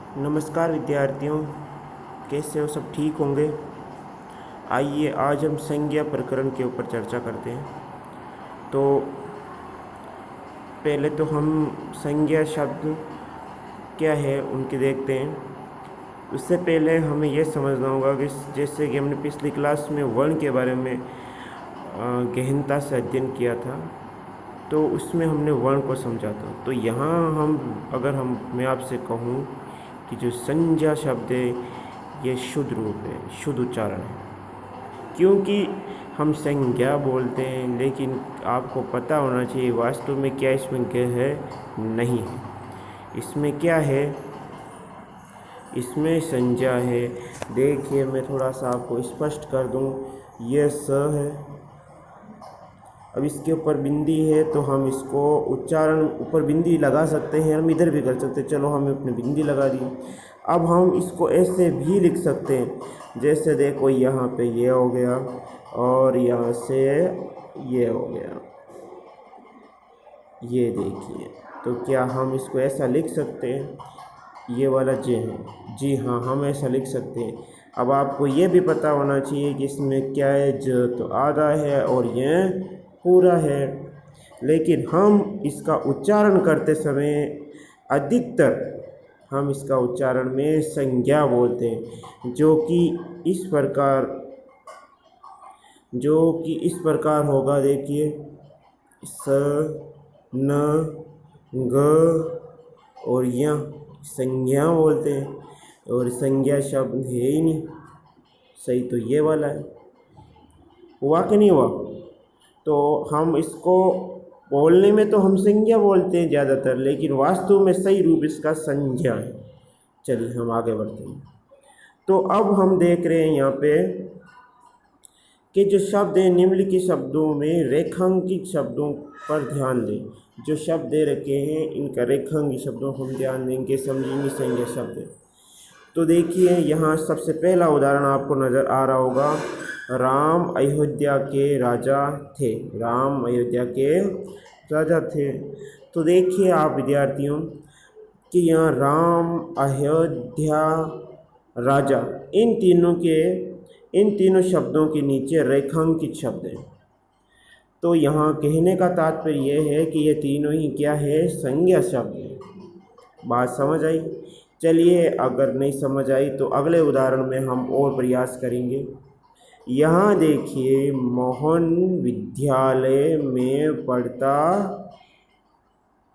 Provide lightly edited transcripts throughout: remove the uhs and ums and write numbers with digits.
नमस्कार विद्यार्थियों, कैसे हो? सब ठीक होंगे। आइए आज हम संज्ञा प्रकरण के ऊपर चर्चा करते हैं। तो पहले तो हम संज्ञा शब्द क्या है उनके देखते हैं। उससे पहले हमें यह समझना होगा कि जैसे कि हमने पिछली क्लास में वर्ण के बारे में गहनता से अध्ययन किया था, तो उसमें हमने वर्ण को समझा था। तो यहाँ मैं आपसे कहूँ कि जो संज्ञा शब्द है ये शुद्ध रूप है, शुद्ध उच्चारण है। क्योंकि हम संज्ञा बोलते हैं, लेकिन आपको पता होना चाहिए वास्तव में क्या इसमें है, नहीं है। इसमें क्या है? इसमें संज्ञा है। देखिए, मैं थोड़ा सा आपको स्पष्ट कर दूं। यह स है, अब इसके ऊपर बिंदी है तो हम इसको उच्चारण ऊपर बिंदी लगा सकते हैं, हम इधर भी कर सकते हैं। चलो, हमने अपनी बिंदी लगा दी। अब हम इसको ऐसे भी लिख सकते हैं, जैसे देखो यहाँ पे ये हो गया और यहाँ से ये हो गया, ये देखिए। तो क्या हम इसको ऐसा लिख सकते हैं? ये वाला जे है, जी हाँ, हम ऐसा लिख सकते हैं। अब आपको ये भी पता होना चाहिए कि इसमें क्या है, ज तो आधा है और ये पूरा है। लेकिन हम इसका उच्चारण करते समय अधिकतर हम इसका उच्चारण में संज्ञा बोलते हैं, जो कि इस प्रकार होगा। देखिए, स न ग और या संज्ञा बोलते हैं, और संज्ञा शब्द है ही नहीं। सही तो ये वाला है। हुआ कि नहीं हुआ? तो हम इसको बोलने में तो हम संज्ञा बोलते हैं ज़्यादातर, लेकिन वास्तव में सही रूप इसका संज्ञा है। चलिए हम आगे बढ़ते हैं। तो अब हम देख रहे हैं यहाँ पे कि जो शब्द है, निम्नलिखित शब्दों में रेखांकित शब्दों पर ध्यान दें। जो शब्द दे रखे हैं इनका रेखांकित शब्दों को हम ध्यान देंगे, समझेंगे संज्ञा शब्द। तो देखिए, यहाँ सबसे पहला उदाहरण आपको नज़र आ रहा होगा। राम अयोध्या के राजा थे। राम अयोध्या के राजा थे। तो देखिए आप विद्यार्थियों कि यहाँ राम, अयोध्या, राजा, इन तीनों शब्दों के नीचे रेखांकित शब्द हैं। तो यहाँ कहने का तात्पर्य यह है कि ये तीनों ही क्या है, संज्ञा शब्द है। बात समझ आई? चलिए, अगर नहीं समझ आई तो अगले उदाहरण में हम और प्रयास करेंगे। यहाँ देखिए, मोहन विद्यालय में पढ़ता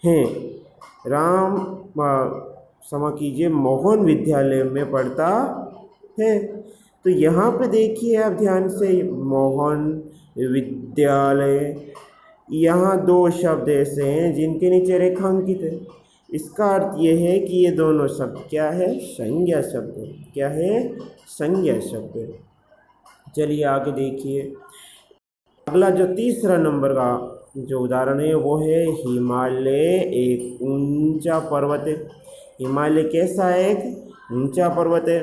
है। राम, क्षमा कीजिए, मोहन विद्यालय में पढ़ता है। तो यहाँ पे देखिए आप ध्यान से, मोहन विद्यालय, यहाँ दो शब्द ऐसे हैं जिनके नीचे रेखांकित है। इसका अर्थ ये है कि ये दोनों शब्द क्या है, संज्ञा शब्द है। क्या है? संज्ञा शब्द है। चलिए आगे देखिए, अगला जो तीसरा नंबर का जो उदाहरण है वो है हिमालय एक ऊंचा पर्वत है। हिमालय कैसा है? एक ऊंचा पर्वत है।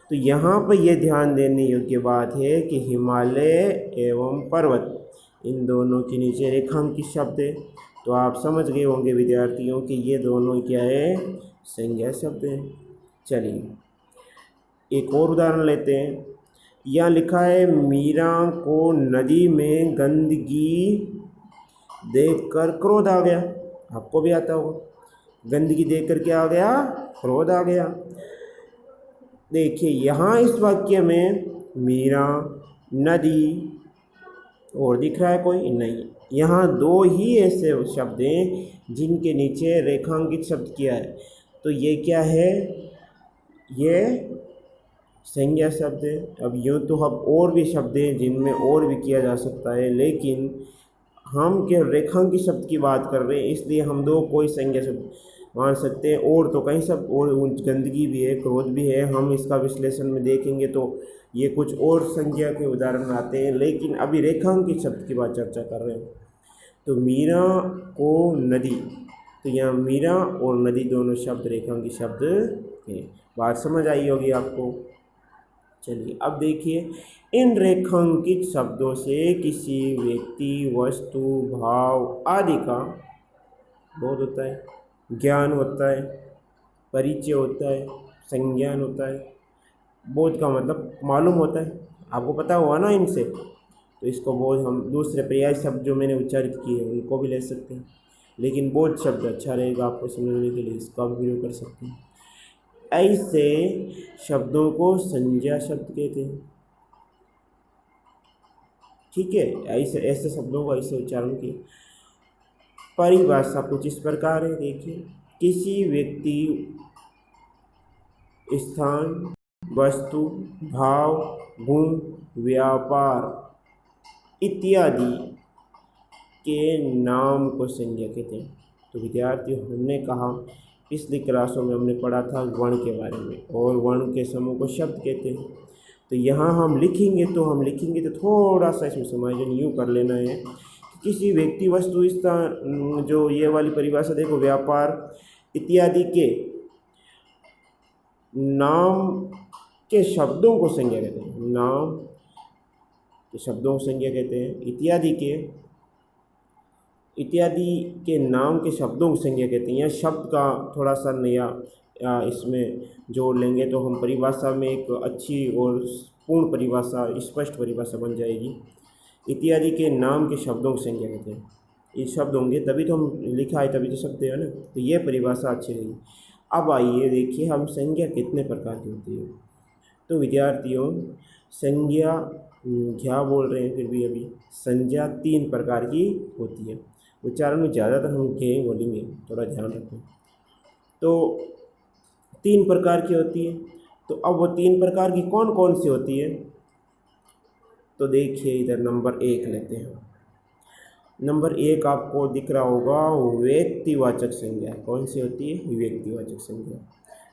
तो यहाँ पर यह ध्यान देने योग्य बात है कि हिमालय एवं पर्वत, इन दोनों के नीचे रेखांकित शब्द है। तो आप समझ गए होंगे विद्यार्थियों कि ये दोनों क्या है, संज्ञा शब्द है। चलिए एक और उदाहरण लेते हैं। यहाँ लिखा है, मीरा को नदी में गंदगी देखकर क्रोध आ गया। आपको भी आता होगा, गंदगी देखकर क्या आ गया, क्रोध आ गया। देखिए यहाँ इस वाक्य में मीरा, नदी और दिख रहा है कोई नहीं। यहाँ दो ही ऐसे शब्द हैं जिनके नीचे रेखांकित शब्द किया है। तो ये क्या है, ये संज्ञा शब्द है। अब यूँ तो हम और भी शब्द हैं जिनमें और भी किया जा सकता है, लेकिन हम केवल रेखांकित शब्द की बात कर रहे हैं, इसलिए हम दो कोई संज्ञा शब्द मान सकते हैं। और तो कई शब्द और, गंदगी भी है, क्रोध भी है। हम इसका विश्लेषण में देखेंगे तो ये कुछ और संज्ञा के उदाहरण आते हैं, लेकिन अभी रेखांकित शब्द की बात चर्चा कर रहे हैं। तो मीरा को नदी, तो यहाँ मीरा और नदी दोनों शब्द रेखांकित शब्द हैं। बात समझ आई होगी आपको। चलिए अब देखिए, इन रेखांकित शब्दों से किसी व्यक्ति, वस्तु, भाव आदि का बोध होता है, ज्ञान होता है, परिचय होता है, संज्ञान होता है। बोध का मतलब मालूम होता है, आपको पता हुआ ना इनसे। तो इसको बोध हम दूसरे पर्याय शब्द जो मैंने उच्चारित किए उनको भी ले सकते हैं, लेकिन बोध शब्द अच्छा रहेगा आपको समझने के लिए, इसका भी प्रयोग कर सकते हैं। ऐसे शब्दों को संज्ञा शब्द कहते हैं। ठीक है, ऐसे ऐसे शब्दों को ऐसे उच्चारण किए। परिभाषा कुछ इस प्रकार है, देखिए, किसी व्यक्ति, स्थान, वस्तु, भाव, गुण, व्यापार इत्यादि के नाम को संज्ञा कहते हैं। तो विद्यार्थियों, हमने कहा पिछली क्लासों में हमने पढ़ा था वर्ण के बारे में, और वर्ण के समूह को शब्द कहते हैं। तो यहाँ हम लिखेंगे तो थोड़ा सा इसमें समायोजन यूँ कर लेना है कि किसी व्यक्ति, वस्तु, स्थान, जो ये वाली परिभाषा देखो, व्यापार इत्यादि के नाम के शब्दों को संज्ञा कहते हैं। नाम के शब्दों को संज्ञा कहते हैं। इत्यादि के नाम के शब्दों को संज्ञा कहते हैं। यह शब्द का थोड़ा सा नया इसमें जोड़ लेंगे तो हम परिभाषा में एक अच्छी और पूर्ण परिभाषा, स्पष्ट परिभाषा बन जाएगी। इत्यादि के नाम के शब्दों को संज्ञा कहते हैं। ये शब्द होंगे तभी तो हम लिखा है, तभी तो शब्द है ना, तो ये परिभाषा अच्छी रहेगी। अब आइए देखिए हम संज्ञा कितने प्रकार की होती है। तो विद्यार्थियों, संज्ञा क्या बोल रहे हैं फिर भी अभी, संज्ञा 3 प्रकार की होती है। उच्चारण में ज़्यादातर हम के बोलेंगे, थोड़ा ध्यान रखें। तो 3 प्रकार की होती है। तो अब वो 3 प्रकार की कौन कौन सी होती है, तो देखिए इधर नंबर 1 लेते हैं। नंबर 1 आपको दिख रहा होगा, व्यक्तिवाचक संज्ञा। कौन सी होती है? व्यक्तिवाचक संज्ञा।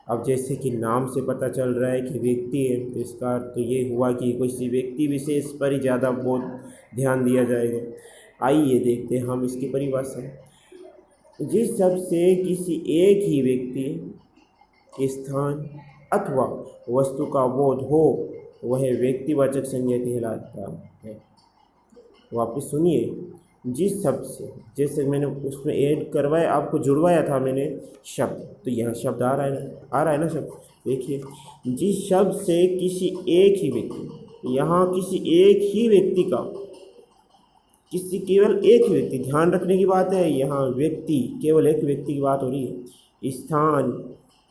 अब जैसे कि नाम से पता चल रहा है कि व्यक्ति है, तो इसका अर्थ तो ये हुआ कि किसी व्यक्ति विशेष पर ही ज़्यादा बहुत ध्यान दिया जाएगा। आइए देखते हैं हम इसकी परिभाषा। जिस शब्द से किसी एक ही व्यक्ति, स्थान अथवा वस्तु का बोध हो वह व्यक्तिवाचक संज्ञा कहलाता है। वापस सुनिए, जिस शब्द से, जैसे मैंने उसमें ऐड करवाया, आपको जुड़वाया था मैंने शब्द, तो यहाँ शब्द आ रहा है ना शब्द। देखिए, जिस शब्द से किसी एक ही व्यक्ति, यहाँ किसी एक ही व्यक्ति का, किसी केवल एक ही व्यक्ति, ध्यान रखने की बात है, यहाँ व्यक्ति, केवल एक व्यक्ति की बात हो रही है। स्थान,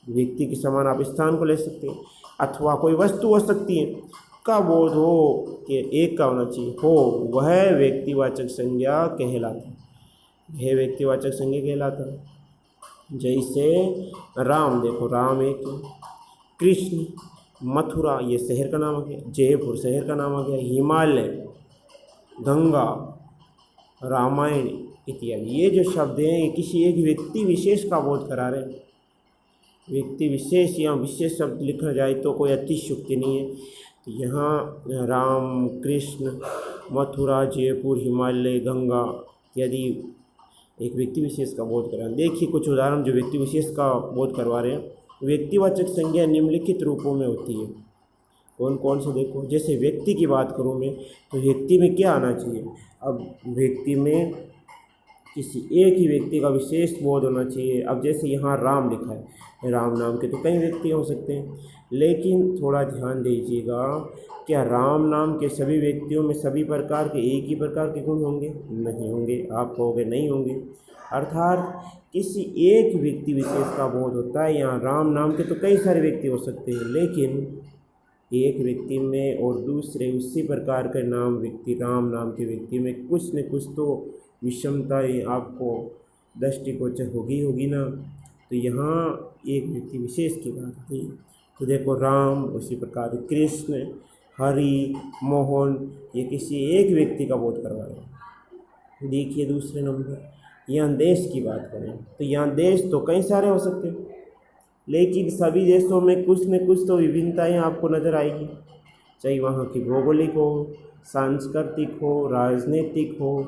व्यक्ति के समान आप स्थान को ले सकते हैं, अथवा कोई वस्तु हो सकती है, का बोध हो कि एक का होना चाहिए हो, वह व्यक्तिवाचक संज्ञा कहलाता है। यह व्यक्तिवाचक संज्ञा कहलाता है। जैसे राम, देखो राम एक, कृष्ण, मथुरा ये शहर का नाम है, जयपुर शहर का नाम आ गया, हिमालय, गंगा, रामायण इत्यादि। ये जो शब्द हैं ये किसी एक व्यक्ति विशेष का बोध करा रहे हैं। व्यक्ति विशेष या विशेष शब्द लिखा जाए तो कोई अतिशयोक्ति नहीं है। तो यहाँ राम, कृष्ण, मथुरा, जयपुर, हिमालय, गंगा इत्यादि एक व्यक्ति विशेष का बोध करा। देखिए कुछ उदाहरण जो व्यक्ति विशेष का बोध करवा रहे हैं। व्यक्तिवाचक संज्ञा निम्नलिखित रूपों में होती है। कौन कौन से देखो, जैसे व्यक्ति की बात करूँ मैं, तो व्यक्ति में क्या आना चाहिए? अब व्यक्ति में किसी एक ही व्यक्ति का विशेष बोध होना चाहिए। अब जैसे यहाँ राम लिखा है, राम नाम के तो कई व्यक्ति हो सकते हैं, लेकिन थोड़ा ध्यान दीजिएगा, क्या राम नाम के सभी व्यक्तियों में सभी प्रकार के एक ही प्रकार के गुण होंगे? नहीं होंगे। आप कहोगे नहीं होंगे, अर्थात किसी एक व्यक्ति विशेष का बोध होता है। यहाँ राम नाम के तो कई सारे व्यक्ति हो सकते हैं, लेकिन एक व्यक्ति में और दूसरे उसी प्रकार के नाम व्यक्ति, राम नाम के व्यक्ति में कुछ न कुछ तो विषमताएँ आपको दृष्टिगोचर होगी ना। तो यहाँ एक व्यक्ति विशेष की बात थी। तो देखो राम, उसी प्रकार कृष्ण, हरि, मोहन, ये किसी एक व्यक्ति का बोध करवाया। देखिए दूसरे नंबर, यहाँ देश की बात करें तो यहाँ देश तो कई सारे हो सकते हैं, लेकिन सभी देशों में कुछ न कुछ तो विभिन्नताएँ आपको नज़र आएगी, चाहे वहाँ की भौगोलिक हो, सांस्कृतिक हो, राजनीतिक हो,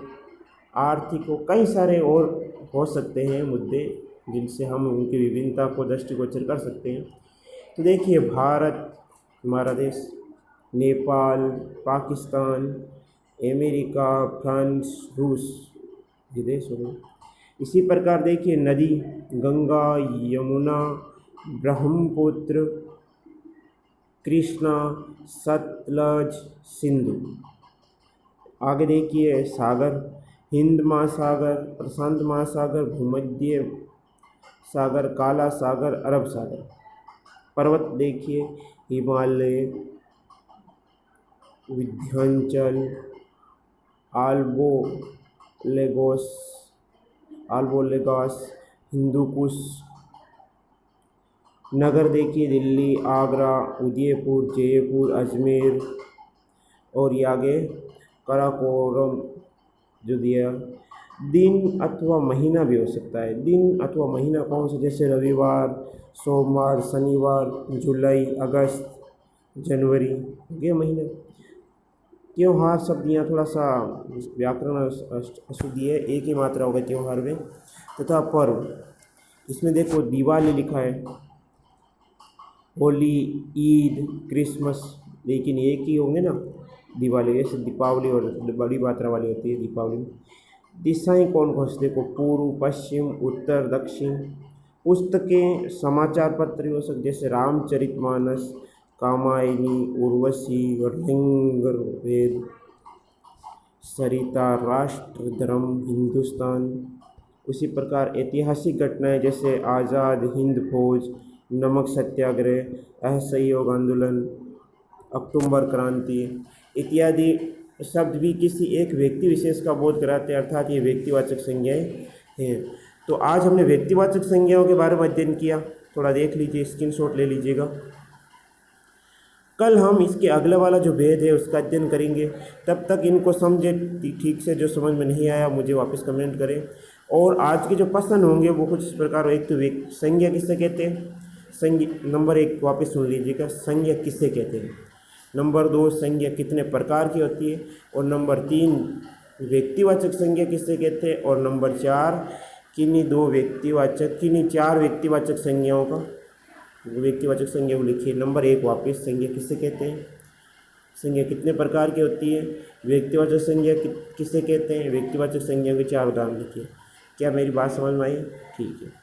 आर्थिक हो, कई सारे और हो सकते हैं मुद्दे जिनसे हम उनकी विभिन्नता को दृष्टिगोचर कर सकते हैं। तो देखिए भारत हमारा देश, नेपाल, पाकिस्तान, अमेरिका, फ्रांस, रूस ये देश हो गए। इसी प्रकार देखिए नदी, गंगा, यमुना, ब्रह्मपुत्र, कृष्णा, सतलज, सिंधु। आगे देखिए सागर, हिंद महासागर, प्रशांत महासागर, भूमध्य सागर, काला सागर, अरब सागर। पर्वत देखिए हिमालय, विंध्याचल, आल्बो लेगोस, आल्बो लेगास, हिंदू कुश। नगर देखिए दिल्ली, आगरा, उदयपुर, जयपुर, अजमेर। और ये आगे काराकोरम जो दिया। दिन अथवा महीना भी हो सकता है, दिन अथवा महीना कौन सा, जैसे रविवार, सोमवार, शनिवार, जुलाई, अगस्त, जनवरी, ये महीना। त्योहार शब्द यहाँ थोड़ा सा व्याकरण अशुद्धि है, एक ही मात्रा होगा त्योहार में। तथा पर्व, इसमें देखो दिवाली लिखा है, होली, ईद, क्रिसमस, लेकिन एक ही होंगे ना दिवाली, जैसे दीपावली और बड़ी मात्रा वाली होती है दीपावली में। दिशाएं कौन कौन सी, देखो पूर्व, पश्चिम, उत्तर, दक्षिण। पुस्तकें समाचार पत्र हो सकते, जैसे रामचरितमानस, कामायनी, उर्वशी, लिंगवेद, सरिता, राष्ट्र धर्म, हिंदुस्तान। उसी प्रकार ऐतिहासिक घटनाएं, जैसे आज़ाद हिंद फौज, नमक सत्याग्रह, असहयोग आंदोलन, अक्टूबर क्रांति इत्यादि शब्द भी किसी एक व्यक्ति विशेष का बोध कराते हैं, अर्थात ये व्यक्तिवाचक संज्ञाएं हैं। तो आज हमने व्यक्तिवाचक संज्ञाओं के बारे में अध्ययन किया, थोड़ा देख लीजिए, स्क्रीनशॉट ले लीजिएगा। कल हम इसके अगला वाला जो भेद है उसका अध्ययन करेंगे। तब तक इनको समझे ठीक से, जो समझ में नहीं आया मुझे वापस कमेंट करें। और आज के जो प्रश्न होंगे वो कुछ इस प्रकार, एक तो संज्ञा किसे कहते हैं, संज्ञा नंबर 1 वापस सुन लीजिएगा, संज्ञा किसे कहते हैं। नंबर 2 संज्ञा कितने प्रकार की होती है। और नंबर 3 व्यक्तिवाचक संज्ञा किसे कहते हैं। और नंबर 4 किन्हीं 4 व्यक्तिवाचक संज्ञाओं का व्यक्तिवाचक संज्ञा को लिखिए। नंबर 1 वापस, संज्ञा किसे कहते हैं, संज्ञा कितने प्रकार की होती है, व्यक्तिवाचक संज्ञा किसे कहते हैं, व्यक्तिवाचक संज्ञा के 4 उदाहरण लिखिए। क्या मेरी बात समझ में आई? ठीक है,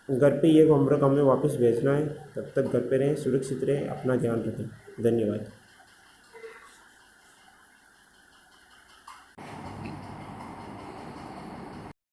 घर पे ये होमवर्क हमें वापस भेजना है। तब तक घर पे रहें, सुरक्षित रहें, अपना ध्यान रखें। धन्यवाद।